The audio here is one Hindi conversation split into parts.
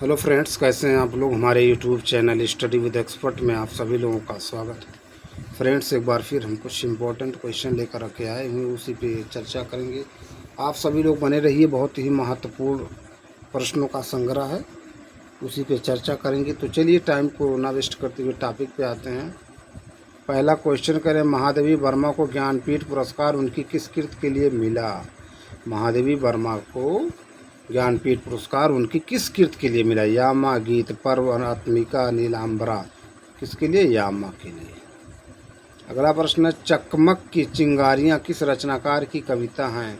हेलो फ्रेंड्स, कैसे हैं आप लोग। हमारे YouTube channel study with expert में आप सभी लोगों का स्वागत है। फ्रेंड्स, एक बार फिर हम कुछ इम्पोर्टेंट क्वेश्चन लेकर रखे आए हुए, उसी पे चर्चा करेंगे। आप सभी लोग बने रहिए, बहुत ही महत्वपूर्ण प्रश्नों का संग्रह है, उसी पे चर्चा करेंगे। तो चलिए टाइम को ना वेस्ट करते हुए टॉपिक पे आते हैं। पहला क्वेश्चन करें, महादेवी वर्मा को ज्ञानपीठ पुरस्कार उनकी किस कृत के लिए मिला। महादेवी वर्मा को ज्ञानपीठ पुरस्कार उनकी किस कृत के लिए मिला। यामा, गीत, पर्व, अनात्मिका, नीलांबरा। किसके लिए? यामा के लिए। अगला प्रश्न है, चकमक की चिंगारियाँ किस रचनाकार की कविता हैं।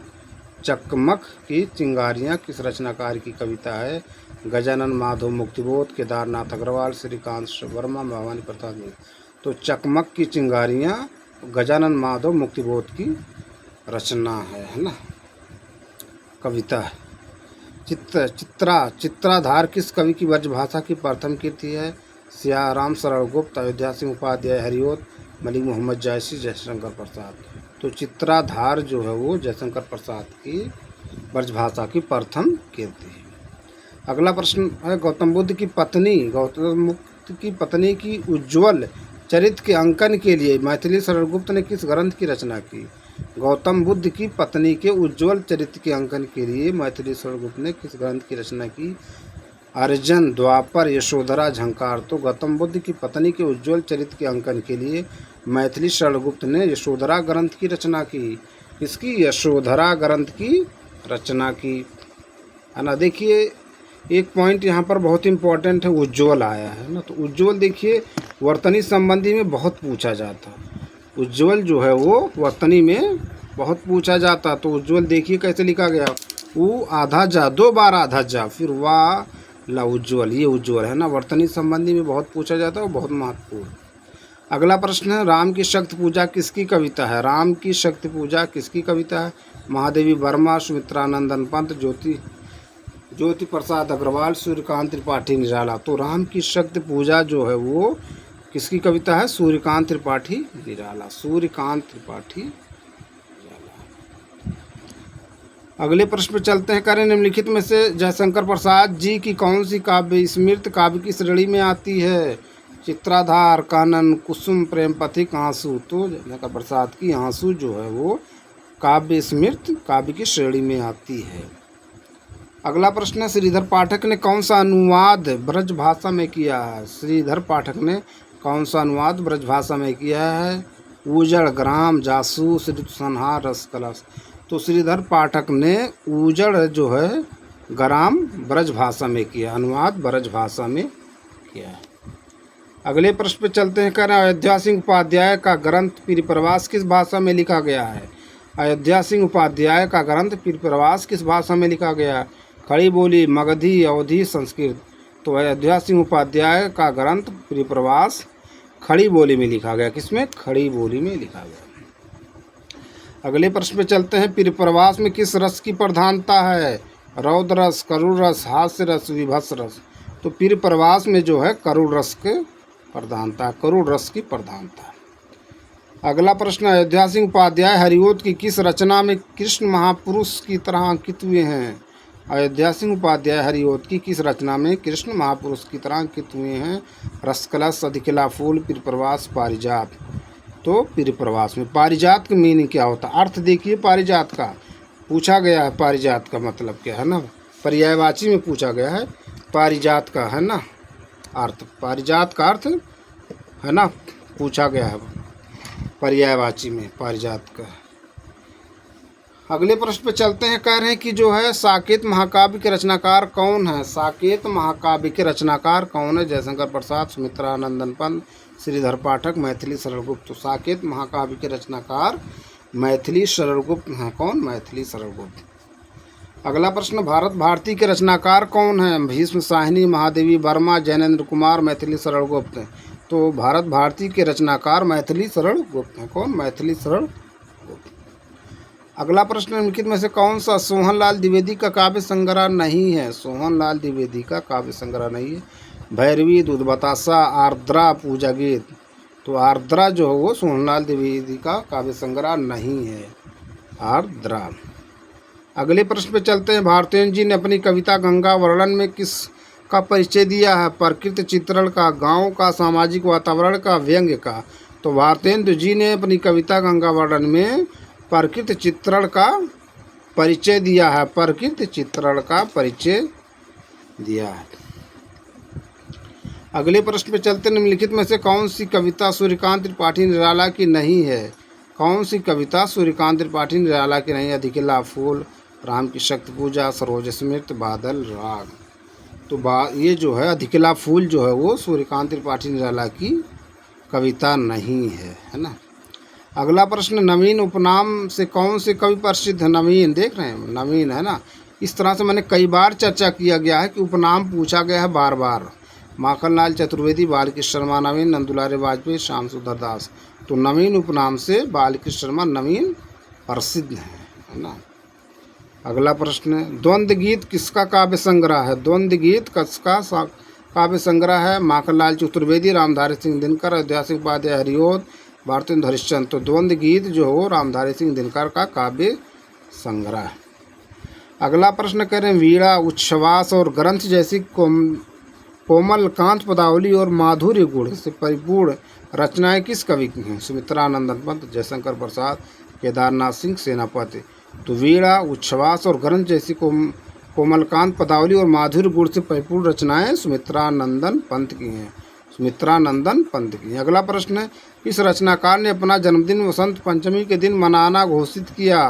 चकमक की चिंगारियाँ किस रचनाकार की कविता है। गजानन माधव, मुक्तिबोध, केदारनाथ अग्रवाल, श्रीकांत वर्मा, भवानी प्रसाद मिश्र। तो चकमक की चिंगारियाँ गजानन माधव मुक्तिबोध की रचना है ना, कविता है। चित्राधार किस कवि की ब्रजभाषा की प्रथम कृति है। सियाराम शरण गुप्त, अयोध्या सिंह उपाध्याय, हरिओत, मलिक मोहम्मद जायसी, जयशंकर प्रसाद। तो चित्राधार जो है वो जयशंकर प्रसाद की ब्रजभाषा की प्रथम कृति है। अगला प्रश्न है, गौतम बुद्ध की पत्नी की उज्ज्वल चरित्र के अंकन के लिए मैथिली शरण गुप्त ने किस ग्रंथ की रचना की। गौतम बुद्ध की पत्नी के उज्ज्वल चरित्र के अंकन के लिए मैथिली शरण गुप्त ने किस ग्रंथ की रचना की। अर्जन, द्वापर, यशोधरा, झंकार। तो गौतम बुद्ध की पत्नी के उज्ज्वल चरित्र के अंकन के लिए मैथिली शरण गुप्त ने यशोधरा ग्रंथ की रचना की। किसकी? यशोधरा ग्रंथ की रचना की, है ना। देखिए एक पॉइंट यहाँ पर बहुत इंपॉर्टेंट है, उज्ज्वल आया है ना। तो उज्ज्वल देखिए वर्तनी संबंधी में बहुत पूछा जाता है। उज्ज्वल जो है वो वर्तनी में बहुत पूछा जाता। तो उज्ज्वल देखिए कैसे लिखा गया, उ आधा जा, 2 बार आधा जा, फिर वाह ला उज्ज्वल। ये उज्ज्वल है ना, वर्तनी संबंधी में बहुत पूछा जाता है और बहुत महत्वपूर्ण। अगला प्रश्न है, राम की शक्ति पूजा किसकी कविता है। राम की शक्ति पूजा किसकी कविता है। महादेवी वर्मा, सुमित्रानंदन पंत, ज्योति प्रसाद अग्रवाल, सूर्यकांत त्रिपाठी निराला। तो राम की शक्ति पूजा जो है वो किसकी कविता है। सूर्यकांत त्रिपाठी निराला, सूर्यकांत त्रिपाठी निराला। अगले प्रश्न पर चलते हैं, करें निम्नलिखित में से जयशंकर प्रसाद जी की कौन सी काव्य स्मृत काव्य की श्रेणी में आती है। चित्राधार, कानन, कुसुम, प्रेम पथिक, आंसू। तो जयशंकर प्रसाद की आंसू जो है वो काव्य स्मृत काव्य की श्रेणी में आती है। अगला प्रश्न है, श्रीधर पाठक ने कौन सा अनुवाद ब्रजभाषा में किया है। श्रीधर पाठक ने कौन सा अनुवाद ब्रजभाषा में किया है। उजड़, ग्राम, जासूस, ऋतु संहार, रस कलश। तो श्रीधर पाठक ने उजड़ जो है ग्राम ब्रजभाषा में किया, अनुवाद ब्रजभाषा में किया है। अगले प्रश्न पे चलते हैं, करें अयोध्या सिंह उपाध्याय का ग्रंथ पीर-प्रवास किस भाषा में लिखा गया है। अयोध्या सिंह उपाध्याय का ग्रंथ पीर-प्रवास किस भाषा में लिखा गया है। खड़ी बोली, मगधी, अवधी, संस्कृत। तो अयोध्या सिंह उपाध्याय का ग्रंथ पीर-प्रवास खड़ी बोली में लिखा गया। किसमें? खड़ी बोली में लिखा गया। अगले प्रश्न पे चलते हैं, पीर-प्रवास में किस रस की प्रधानता है। रौद्र रस, करुण रस, हास्य रस, विभत्स रस। तो पीर-प्रवास में जो है करुण रस के प्रधानता, करुण रस की प्रधानता। अगला प्रश्न, अयोध्या सिंह उपाध्याय हरिओत की किस रचना में कृष्ण महापुरुष की तरह अंकित हुए हैं। अयोध्या सिंह उपाध्याय हरिओत की किस रचना में कृष्ण महापुरुष की तरह अंकित हुए हैं। रसकलश, अधिकिला फूल, पीर-प्रवास, पारिजात। तो पीर-प्रवास में पारिजात का मीनिंग क्या होता है, अर्थ देखिए पारिजात का पूछा गया है। पारिजात का मतलब क्या है ना, पर्यायवाची में पूछा गया है पारिजात का, है ना अर्थ। पारिजात का अर्थ है ना पूछा गया है पर्यायवाची में पारिजात का। अगले प्रश्न पे चलते हैं, कह रहे हैं कि जो है साकेत महाकाव्य के रचनाकार कौन है। साकेत महाकाव्य के रचनाकार कौन है। जयशंकर प्रसाद, सुमित्रानंदन पंत, श्रीधर पाठक, मैथिली शरण गुप्त। तो साकेत महाकाव्य के रचनाकार मैथिली शरण गुप्त हैं। कौन? मैथिली शरण गुप्त। अगला प्रश्न, भारत भारती के रचनाकार कौन है। भीष्म साहिनी, महादेवी वर्मा, जैनेन्द्र कुमार, मैथिली शरण गुप्त। तो भारत भारती के रचनाकार मैथिली शरण गुप्त हैं। कौन? मैथिली शरण गुप्त। अगला प्रश्न, निम्नलिखित में से कौन सा सोहनलाल द्विवेदी का काव्य संग्रह नहीं है। सोहनलाल द्विवेदी का काव्य संग्रह नहीं है। भैरवी, दूध बतासा, आर्द्रा, पूजा गीत। तो आर्द्रा जो है वो सोहनलाल द्विवेदी का काव्य संग्रह नहीं है, आर्द्रा। अगले प्रश्न पे चलते हैं, भारतेंदु जी ने अपनी कविता गंगा वर्णन में किस का परिचय दिया है? प्रकृति चित्रण का, गांव का, सामाजिक वातावरण का, व्यंग्य का। तो भारतेंदु जी ने अपनी कविता गंगा वर्णन में प्रकृति चित्रण का परिचय दिया है। प्रकृति चित्रण का परिचय दिया है। अगले प्रश्न पे चलते। निम्नलिखित में से कौन सी कविता सूर्यकांत त्रिपाठी निराला की नहीं है? कौन सी कविता सूर्यकांत त्रिपाठी निराला की नहीं है? अधिकिला फूल, राम की शक्ति पूजा, सरोज स्मृत, बादल राग। तो ये जो है अधिकिला फूल जो है वो सूर्यकांत त्रिपाठी निराला की कविता नहीं है ना। अगला प्रश्न, नवीन उपनाम से कौन से कवि प्रसिद्ध है? नवीन, देख रहे हैं नवीन है ना। इस तरह से मैंने कई बार चर्चा किया गया है कि उपनाम पूछा गया है बार बार। माखनलाल चतुर्वेदी, बालकृष्ण शर्मा नवीन, नंदुलारे वाजपेयी, श्याम सुंदर दास। तो नवीन उपनाम से बालकृष्ण शर्मा नवीन प्रसिद्ध है ना। अगला प्रश्न, द्वंद्व गीत किसका काव्य संग्रह है? द्वंद्व गीत किसका काव्य संग्रह है? माखनलाल चतुर्वेदी, रामधारी सिंह दिनकर, अयोध्या सिंह उपाध्याय, हरिओद, भारतेंदु हरिश्चंद्र। तो द्वंद्व गीत जो हो रामधारी सिंह दिनकर का काव्य संग्रह है। अगला प्रश्न करें, वीणा, उच्छ्वास और ग्रंथ जैसी कोमल कांत पदावली और माधुर्य गुण से परिपूर्ण रचनाएं किस कवि की हैं? सुमित्रानंदन पंत, जयशंकर प्रसाद, केदारनाथ सिंह सेनापति। तो वीणा, उच्छ्वास और ग्रंथ जैसी कोमलकांत पदावली और माधुर्य गुण से परिपूर्ण रचनाएं सुमित्रानंदन पंत की हैं। सुमित्रानंदन पंत की। अगला प्रश्न है, किस रचनाकार ने अपना जन्मदिन वसंत पंचमी के दिन मनाना घोषित किया?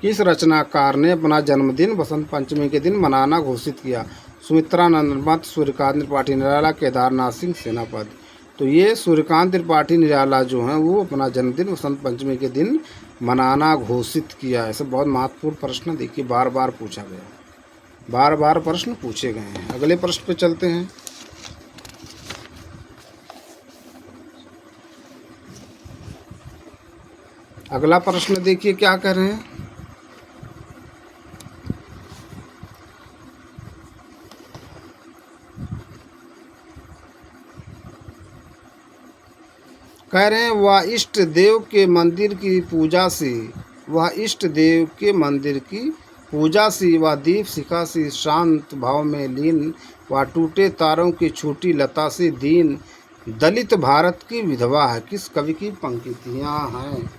किस रचनाकार ने अपना जन्मदिन वसंत पंचमी के दिन मनाना घोषित किया? सुमित्रानंदन पंत, सूर्यकांत त्रिपाठी निराला, केदारनाथ सिंह सेनापति। तो ये सूर्यकांत त्रिपाठी निराला जो हैं वो अपना जन्मदिन वसंत पंचमी के दिन मनाना घोषित किया। ऐसे बहुत महत्वपूर्ण प्रश्न देखिए बार बार पूछा गया, बार बार प्रश्न पूछे गए हैं। अगले प्रश्न पे चलते हैं। अगला प्रश्न देखिए क्या कह रहे हैं। कह रहे हैं, वह इष्ट देव के मंदिर की पूजा से, वह इष्ट देव के मंदिर की पूजा सी, वह दीप शिखा सी शांत भाव में लीन, वह टूटे तारों की छोटी लता से दीन, दलित भारत की विधवा है। किस कवि की पंक्तियाँ हैं?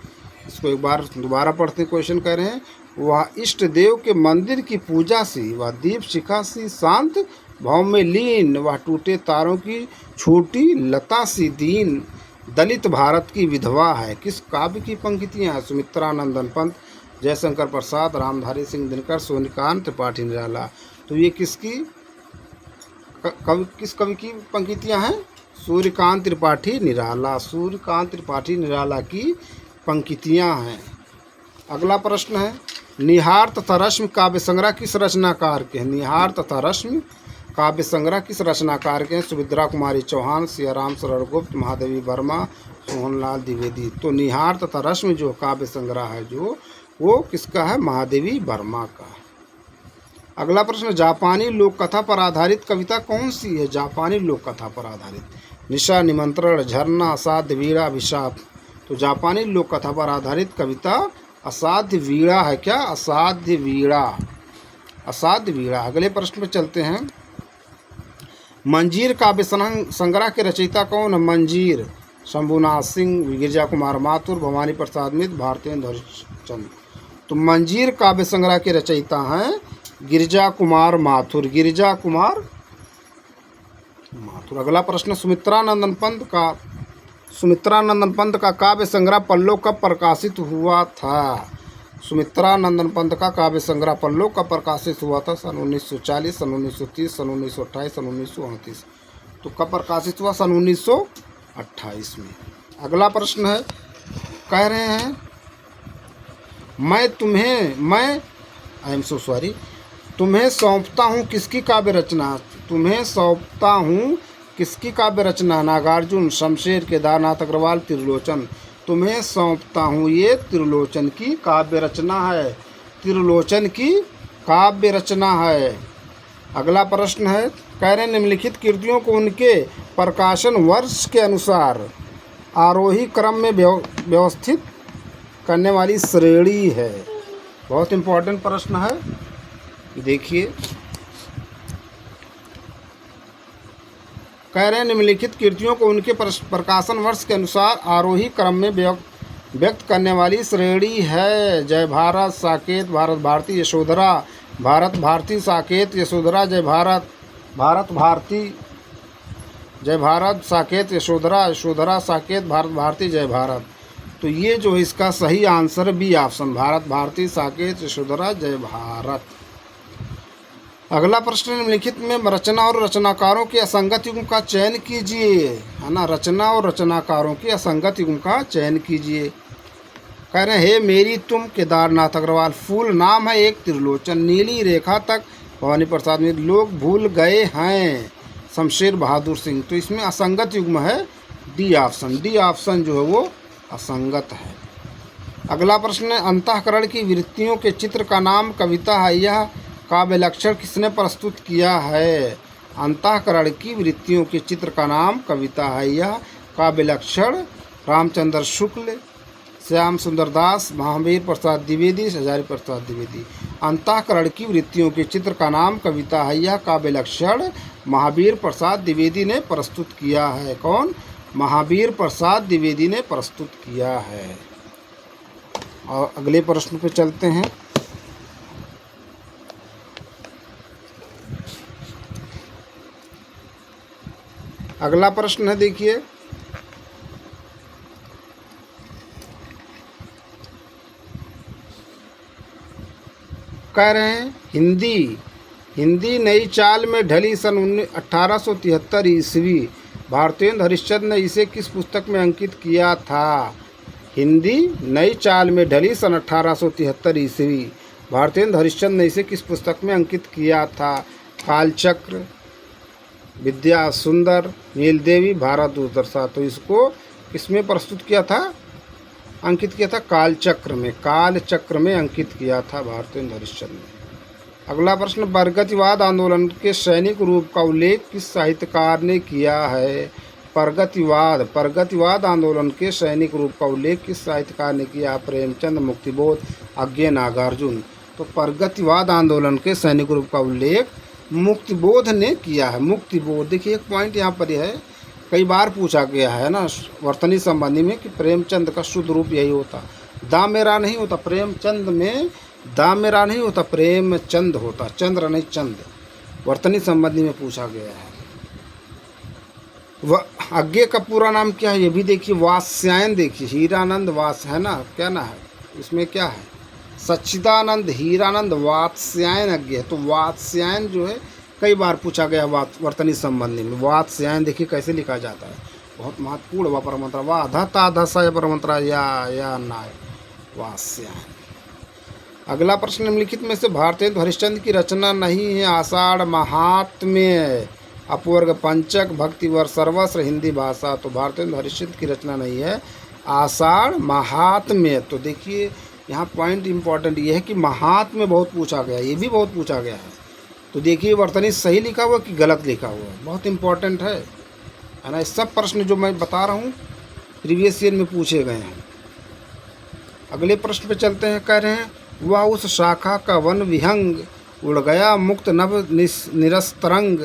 इसको एक बार दोबारा पढ़ते हैं। क्वेश्चन कह रहे हैं, वह इष्ट देव के मंदिर की पूजा सी, वह दीप शिखा सी शांत भाव में लीन, वह टूटे तारों की छोटी लता सी दीन, दलित भारत की विधवा है। किस काव्य की पंक्तियाँ हैं? सुमित्रानंदन पंत, जयशंकर प्रसाद, रामधारी सिंह दिनकर, सूर्यकांत त्रिपाठी निराला। तो ये किसकी किस कवि की पंक्तियाँ हैं? सूर्यकांत त्रिपाठी निराला, सूर्यकांत त्रिपाठी निराला की पंक्तियाँ हैं। अगला प्रश्न है, निहार तथा रश्मि काव्य संग्रह किस रचनाकार के हैं? निहार तथा रश्मि काव्य संग्रह किस रचनाकार के हैं? सुभद्रा कुमारी चौहान, सियाराम शरण गुप्त, महादेवी वर्मा, सोहनलाल द्विवेदी। तो निहार तथा रश्मि जो काव्य संग्रह है जो वो किसका है? महादेवी वर्मा का। अगला प्रश्न, जापानी लोक कथा पर आधारित कविता कौन सी है? जापानी लोक कथा पर आधारित, निशा, निमंत्रण, झरना, असाध्य वीणा, अभिशाप। तो जापानी लोक कथा पर आधारित कविता असाध्य वीणा है। क्या? असाध्य वीणा, असाध्य वीणा। अगले प्रश्न पर चलते हैं। मंजीर काव्य संग्रह के रचयिता कौन है? मंजीर, शंभुनाथ सिंह, गिरिजा कुमार माथुर, भवानी प्रसाद मित्र, भारतेंदु हरिश्चंद्र। तो मंजीर काव्य संग्रह के रचयिता हैं गिरिजा कुमार माथुर, गिरिजा कुमार माथुर। अगला प्रश्न, सुमित्रानंदन पंत का काव्य संग्रह पल्लव कब प्रकाशित हुआ था? सुमित्रानंदन पंत का काव्य संग्रह पल्लव कब प्रकाशित हुआ था? सन 1940, सन 1930, सन 1928, सन 1938। तो कब प्रकाशित हुआ? सन 1928 में। अगला प्रश्न है, कह रहे हैं, तुम्हें सौंपता हूँ किसकी काव्य रचना? तुम्हें सौंपता हूँ किसकी काव्य रचना? नागार्जुन, शमशेर, केदारनाथ अग्रवाल, त्रिलोचन। तुम्हें सौंपता हूँ ये त्रिलोचन की काव्य रचना है, त्रिलोचन की काव्य रचना है। अगला प्रश्न है, कह रहे हैं, निम्नलिखित कृतियों को उनके प्रकाशन वर्ष के अनुसार आरोही क्रम में व्यवस्थित करने वाली श्रेणी है। बहुत इम्पोर्टेंट प्रश्न है, देखिए। कह रहे हैं निम्नलिखित कृतियों को उनके प्रकाशन वर्ष के अनुसार आरोही क्रम में व्यक्त करने वाली श्रेणी है। जय भारत, साकेत, भारत भारती, यशोधरा, भारत भारती, साकेत, यशोधरा, जय भारत, भारत भारती, जय भारत, साकेत, यशोधरा, यशोधरा, साकेत, भारत भारती, जय भारत। तो ये जो है इसका सही answer B option, Bharat Bharati, Saket, Yashodhara, Jai Bharat. अगला प्रश्न, निम्नलिखित में रचना और रचनाकारों के असंगत युग्म का चयन कीजिए, है ना। रचना और रचनाकारों के असंगत युग्म का चयन कीजिए। कह रहे हैं हे मेरी तुम, केदारनाथ अग्रवाल। फूल नाम है एक त्रिलोचन, नीली रेखा तक, भवानी प्रसाद में। लोग भूल गए हैं, शमशेर बहादुर सिंह। तो इसमें असंगत युग्म है डी ऑप्शन, डी ऑप्शन जो है वो असंगत है। अगला प्रश्न है, अंतःकरण की वृत्तियों के चित्र का नाम कविता है, यह काव्य लक्षण किसने प्रस्तुत किया है। अंतःकरण की वृत्तियों के चित्र का नाम कविता है, यह काव्य लक्षण रामचंद्र शुक्ल, श्याम सुंदर दास, महावीर प्रसाद द्विवेदी, हजारी प्रसाद द्विवेदी। अंतःकरण की वृत्तियों के चित्र का नाम कविता है, यह काव्य लक्षण महावीर प्रसाद द्विवेदी ने प्रस्तुत किया है। कौन? महावीर प्रसाद द्विवेदी ने प्रस्तुत किया है। और अगले प्रश्न पे चलते हैं। अगला प्रश्न है, देखिए, कह रहे हैं हिंदी नई चाल में ढली सन 1873 ईस्वी। भारतेंदु हरिश्चंद्र ने इसे किस पुस्तक में अंकित किया था। हिंदी नई चाल में ढली सन 1873 ईस्वी। भारतेंदु हरिश्चंद्र ने इसे किस पुस्तक में अंकित किया था। कालचक्र, विद्या सुंदर, नीलदेवी, भारत दूरदर्शा। तो इसको किसमें प्रस्तुत किया था, अंकित किया था। कालचक्र में, कालचक्र में अंकित किया था भारतेंदु हरिश्चंद्र ने। अगला प्रश्न, प्रगतिवाद आंदोलन के सैनिक रूप का उल्लेख किस साहित्यकार ने किया है। प्रगतिवाद आंदोलन के सैनिक रूप का उल्लेख किस साहित्यकार ने किया। प्रेमचंद, मुक्तिबोध, अज्ञे, नागार्जुन। तो प्रगतिवाद आंदोलन के सैनिक रूप का उल्लेख मुक्तिबोध ने किया है। मुक्तिबोध, देखिए एक पॉइंट यहाँ पर यह है, कई बार पूछा गया है ना वर्तनी संबंधी में कि प्रेमचंद का शुद्ध रूप यही होता, दा मेरा नहीं होता। प्रेमचंद में दा मेरा नहीं होता, प्रेमचंद होता, चंद्र नहीं चंद। वर्तनी संबंधी में पूछा गया है। वह अज्ञे का पूरा नाम क्या है, ये भी देखिए। वात्स्यायन, देखिए हीरानंद वास है ना, क्या ना है इसमें, क्या है, सच्चिदानंद हीरानंद वात्स्यायन अज्ञे। तो वात्स्यायन जो है कई बार पूछा गया वर्तनी संबंधी में। वात्स्यायन देखिए कैसे लिखा जाता है, बहुत महत्वपूर्ण। व परमंत्रा, वाह धता धसा परमंत्रा, या नाय, वात्स्यायन। अगला प्रश्न, निम्नलिखित में से भारतेंदु हरिश्चंद्र की रचना नहीं है। आषाढ़ महात्म्य, अपवर्ग पंचक, भक्तिवर सर्वस्व, हिंदी भाषा। तो भारतेंदु हरिश्चंद्र की रचना नहीं है आषाढ़ महात्म्य। तो देखिए यहाँ पॉइंट इंपॉर्टेंट ये है कि महात्म्य बहुत पूछा गया, ये भी बहुत पूछा गया है। तो देखिए वर्तनी सही लिखा हुआ कि गलत लिखा हुआ है, बहुत इंपॉर्टेंट है ना। इस सब प्रश्न जो मैं बता रहा हूँ प्रीवियस ईयर में पूछे गए हैं। अगले प्रश्न पे चलते हैं। कह रहे हैं, वह उस शाखा का वन विहंग, उड़ गया मुक्त नभ निरस्तरंग।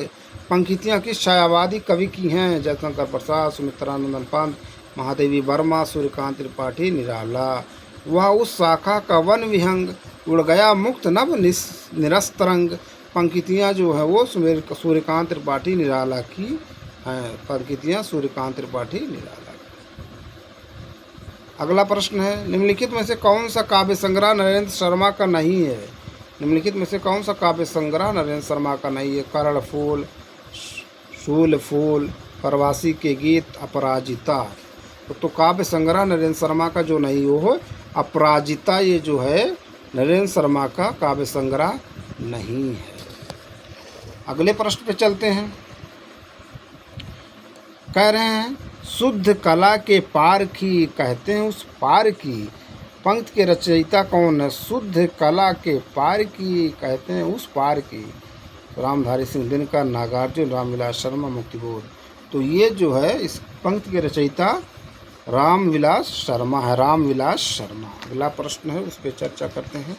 पंक्तियाँ किस छायावादी कवि की हैं। जयशंकर प्रसाद, सुमित्रानंदन पंत, महादेवी वर्मा, सूर्यकांत त्रिपाठी, निराला। वह उस शाखा का वन विहंग, उड़ गया मुक्त नभ निरस्तरंग। पंक्तियाँ जो है वो सूर्यकांत त्रिपाठी निराला की हैं। पंक्तियाँ सूर्यकांत त्रिपाठी निराला। अगला प्रश्न है, निम्नलिखित में से कौन सा काव्य संग्रह नरेंद्र शर्मा का नहीं है। निम्नलिखित में से कौन सा काव्य संग्रह नरेंद्र शर्मा का नहीं है। कर्ण फूल, शूल फूल, प्रवासी के गीत, अपराजिता। तो काव्य संग्रह नरेंद्र शर्मा का जो नहीं हो अपराजिता, ये जो है नरेंद्र शर्मा का काव्य संग्रह नहीं है। अगले प्रश्न पे चलते हैं। कह रहे हैं, शुद्ध कला के पार की कहते हैं उस पार की। पंक्ति के रचयिता कौन है। शुद्ध कला के पार की कहते हैं उस पार की। रामधारी सिंह दिनकर, नागार्जुन, रामविलास शर्मा, मुक्तिबोध। तो ये जो है इस पंक्ति के रचयिता रामविलास शर्मा है, रामविलास शर्मा। अगला प्रश्न है उस पर चर्चा करते हैं।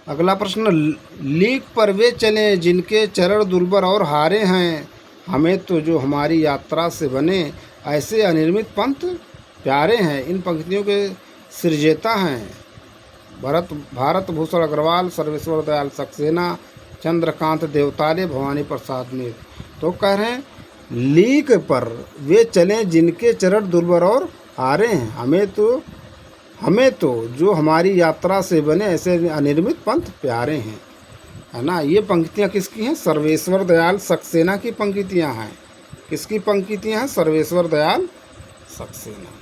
अगला प्रश्न, लीक पर वे चले जिनके चरण दुर्बर और हारे हैं, हमें तो जो हमारी यात्रा से बने ऐसे अनिर्मित पंथ प्यारे हैं। इन पंक्तियों के सृजेता हैं भारत भूषण अग्रवाल, सर्वेश्वर दयाल सक्सेना, चंद्रकांत देवताले, भवानी प्रसाद मित्र। तो कह रहे हैं लीक पर वे चलें जिनके चरण दुर्बर और हारे हैं, हमें तो जो हमारी यात्रा से बने ऐसे अनिर्मित पंथ प्यारे हैं, है ना। ये पंक्तियाँ किसकी हैं? सर्वेश्वर दयाल सक्सेना की पंक्तियाँ हैं। किसकी पंक्तियाँ हैं? सर्वेश्वर दयाल सक्सेना।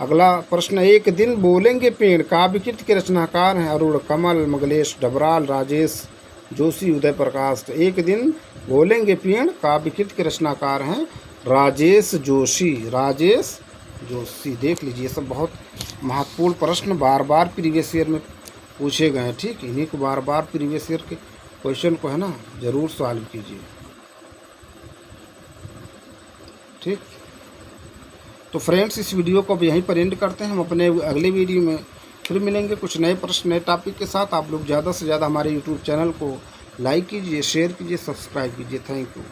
अगला प्रश्न, एक दिन बोलेंगे पेड़ काव्यकृत के रचनाकार हैं अरुण कमल, मंगलेश डबराल, राजेश जोशी, उदय प्रकाश। तो एक दिन बोलेंगे पेड़ काव्यकृत के रचनाकार हैं राजेश जोशी। देख लीजिए, सब बहुत महत्वपूर्ण प्रश्न बार बार प्रीवियस ईयर में पूछे गए हैं। ठीक, इन्हीं को बार बार प्रीवियस ईयर के क्वेश्चन को है ना ज़रूर सॉल्व कीजिए। ठीक, तो फ्रेंड्स इस वीडियो को अब यहीं पर एंड करते हैं। हम अपने अगले वीडियो में फिर मिलेंगे कुछ नए प्रश्न नए टॉपिक के साथ। आप लोग ज़्यादा से ज़्यादा हमारे यूट्यूब चैनल को लाइक कीजिए, शेयर कीजिए, सब्सक्राइब कीजिए। Thank you.